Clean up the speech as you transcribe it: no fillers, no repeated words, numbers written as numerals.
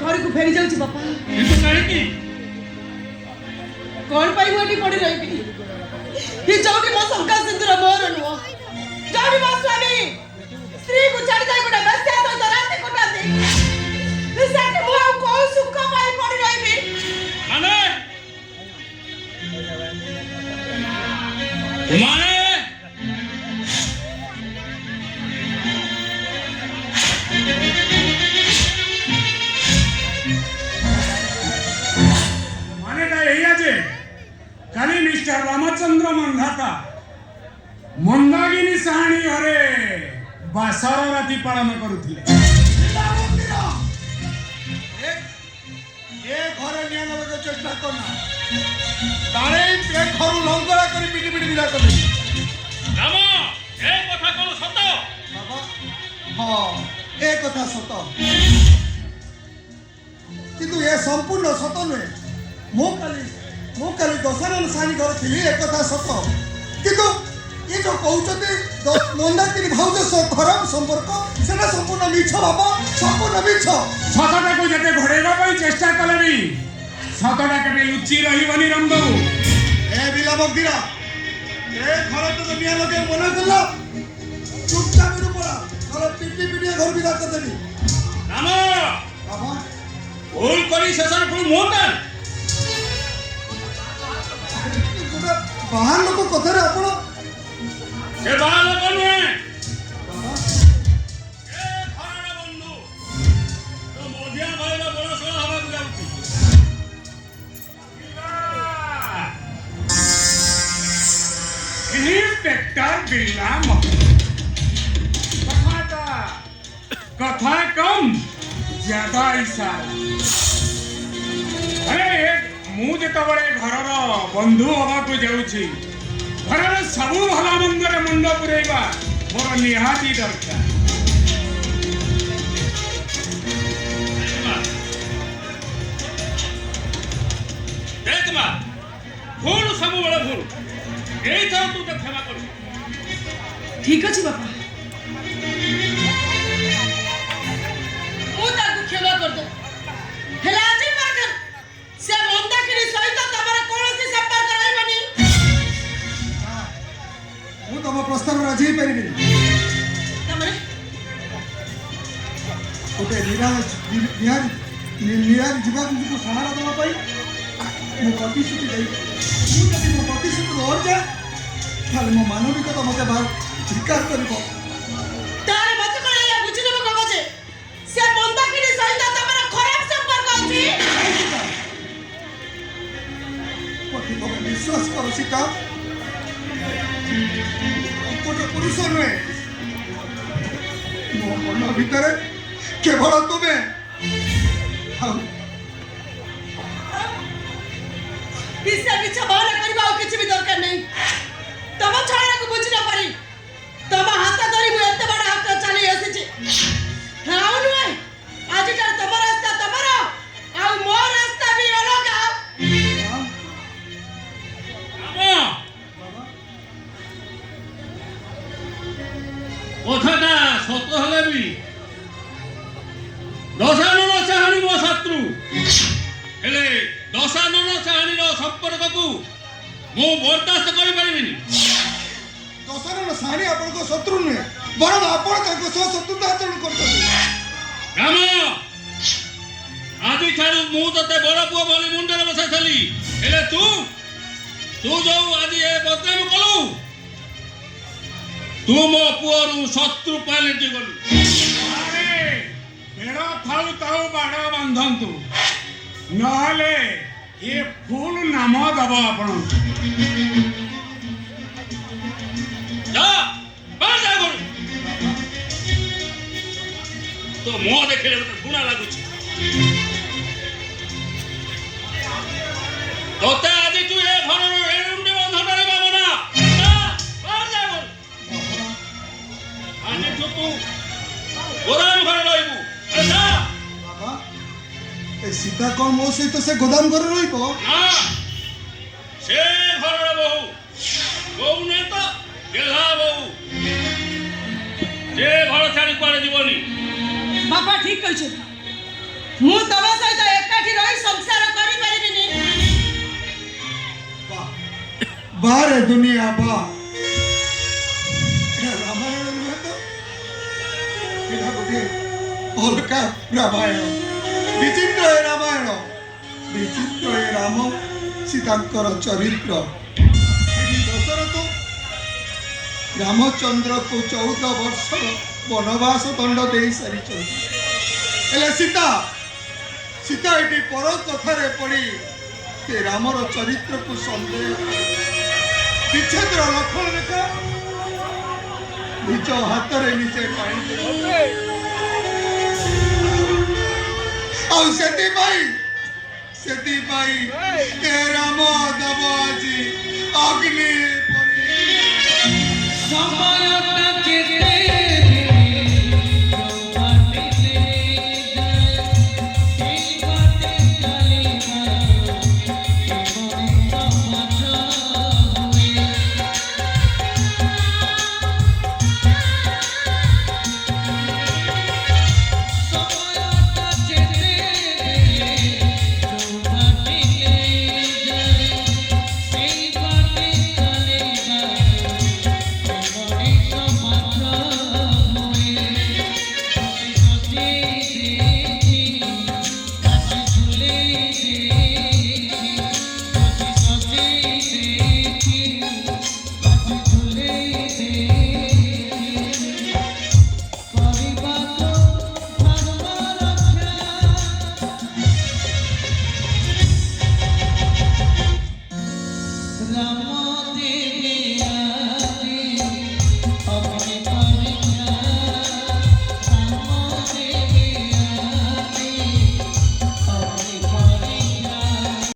घर को फेरी जाऊँ बापा कहीं कौन पाई मुझे पड़ी रही ये जोटी मो शंका सिंदूर मोर नुह जोटी मो स्वामी स्त्री को छाड़ी जाए गोटे बेस्या तो राति कोटाती सेठी मु आ को सुख पाई पड़ी रही माने माने खाली मिस्टर रामचंद्र मंधाता मंदागिनी साहाणी घरे बासर राति पालन करुथिले ए घरे निया नबे चेष्टा करना ताळे पे घरु लंगरा करी पिटी पिटी विदा कर दे राम ए कथा कोन सत बाबा हां ए कथा सत किंतु ए संपूर्ण सत नहे मो काली दशरथ सानी घर थी एक कथा सत किंतु ये जो कहते मंदाकिनी भाउज सो खराब संपर्क सेना संपूर्ण मिछ बाबा संपूर्ण मिछ सतटा को जते घोड़ेगा पई चेष्टा कले भी सतटा केबे लुचि रहिबनी रंदू ए बिला बगदिरा ए घर तो निया लगे मना करला चुपचाप रु पड़ा घर पिटी पिटी घर विदा कर देबी राम बाबा भूल करी शेषन को मोटा बाहर लोक कथारे आपण ए बाहर लोक नुहे बाबा ए घरर बंधु तो मोदिया भाईला बड़ सळ हवा को जाउची इंस्पेक्टर बिल्ला कथा कम ज्यादा इशारा अरे मु जेतबळे घरर बंधु हवा को जाउची घरर सबु भला मंदरे मुंड पुरेबा मोर निहाती दरकार देख मा भूल सब बड़ भूल एई तो तू तो क्षमा कर ठीक अछि बापा मु ताकू क्षमा कर दो हेला आज पाकर से मंदाकिनी सहित तमरा कोनोसी संपर्क रहबनी मु तम प्रस्ताव राजी परिबी तमरे ओटे निराज जीवन को सहारा देवा पाई मु प्रतिश्रुति दे मु जदि मो प्रतिश्रुति रोल जा खाली मो मानविकता मते बार स्वीकार करबो तार मत कोन या बुझिनो को जे से मंदाकिनी सहित तमरा खराब संपर्क अछि पति को विश्वास करो सीता कोटे पुरुष नुहे मो मन भीतर केवल तुमे इससे पीछे बहन करबा और किछ भी दरकार नहीं तम छाड़ा को बुझ न पड़ी तम हाथ धरी मु एते बड़ हाथ चली आसी हाउ नुहे आज कर तम रास्ता तमरो आ मो रास्ता भी अलग आ राम कथाटा सत हले भी दशानन चाहाणी मो शत्रु हेले दशानन चाहाणी रो संपर्क को मु बर्दाश्त करि परिबिनी दशरथ साणी आपण को शत्रु नुहे बरं आपण ताको सह शत्रुता आचरण करछथि राम आदि ठारू मु तते बड़ पुओ बोली मुंडरे बसाइली हेले तू जो आज ए बदनाम कलु तू मो पुओरु शत्रु पालटी गलु अरे बेड़ा थाउ ताउ बाड़ा बांधंतु नहले ये फूल नाम दब आपण जा बाहर जा गरु तो मुह देखले मते गुणा लागुची तोते आज तू ए घरर एरुंडी बंधनरे बाबना जा बाहर जा गरु आज तू गोदाम घर रहबू जा बाबा ए सीता कोन मो सहित से गोदाम घर रहिबो ना से घरर बहु बहु ने तो गेला बहु जे घर छाड़ी कुआडे जीवनी बापा ठीक कहै छै ମୁଁ ତମ ସହିତ ଏକାଠି ରହି ସଂସାର କରିପାରିବିନି। ବାରେ ଦୁନିଆ ବା ରାମାୟଣ ନୁହେଁ ତ, ଏଇଟା ଗୋଟେ ଅଲଗା ରାମାୟଣ। ବିଚିତ୍ର ଏ ରାମାୟଣ, ବିଚିତ୍ର ଏ ରାମ ସୀତାଙ୍କର ଚରିତ୍ର। ଏଠି ଦଶରଥ ରାମଚନ୍ଦ୍ରକୁ 14 ବର୍ଷର ବନବାସ ଦଣ୍ଡ ଦେଇ ସାରିଛନ୍ତି। ହେଲେ ସୀତା ଏଠି ପର କଥାରେ ପଡ଼ି ସେ ରାମର ଚରିତ୍ରକୁ ସନ୍ଦେହ, ବିଚ୍ଛେଦର ଲକ୍ଷଣ ରେଖା ନିଜ ହାତରେ ନିଜେ ଟାଣିଦେଲେ। ଆଉ ସେଥିପାଇଁ ଏ ରାମ ଦେବ ଆଜି ଅଗ୍ନି ପରି। ସମୟଟା କେତେ